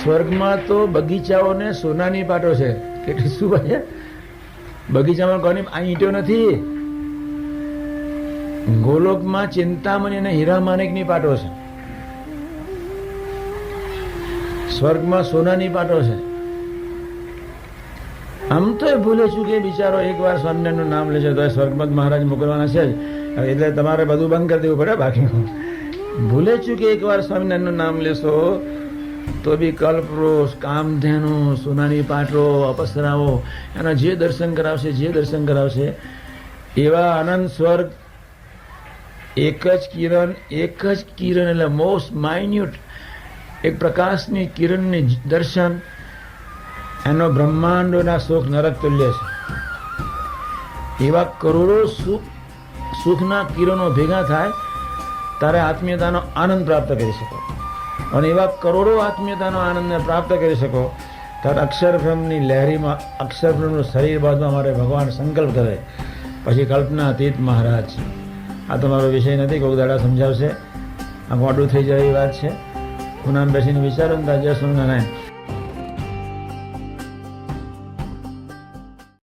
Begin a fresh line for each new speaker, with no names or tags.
સ્વર્ગમાં તો બગીચાઓને સોનાની પાટો છે. કેટલી શું છે બગીચામાં? કોની આ ઈંટો નથી. ગોલોકમાં ચિંતામણી અને હીરા માણેકની પાટો છે. સ્વર્ગમાં સોનાની પાટો છે. આમ તો એ ભૂલે છું કે બિચારો એકવાર સ્વામિનારાયણનું નામ લેશે તો સ્વર્ગમાં મહારાજ મોકલવાના છે જ, એટલે તમારે બધું બંધ કરી દેવું પડે. બાકી ભૂલે છું કે એકવાર સ્વામિનારાયણનું નામ લેશો તો બી કલ્પવૃક્ષ, કામધેનુ, સોનાની પાટો, અપસરાઓ એના જે દર્શન કરાવશે એવા આનંદ સ્વર્ગ. એક જ કિરણ એટલે મોસ્ટ માઇન્યુટ એક પ્રકાશની કિરણની દર્શન, એનો બ્રહ્માંડોના સુખ નરક તુલ્ય છે. એવા કરોડો સુખના કિરણો ભેગા થાય ત્યારે આત્મીયતાનો આનંદ પ્રાપ્ત કરી શકો, અને એવા કરોડો આત્મીયતાનો આનંદને પ્રાપ્ત કરી શકો ત્યારે અક્ષરબ્રહ્મની લહેરીમાં અક્ષરબ્રહ્મનું શરીર બાંધવા માટે ભગવાન સંકલ્પ કરે. પછી કલ્પના અતીત મહારાજ. આ તમારો વિષય નથી, કોઈક દાડા સમજાવશે. આ મોડું થઈ જાય એવી વાત છે. હું નામ બેસીને વિચારો ને જય સ્વામિનારાયણ.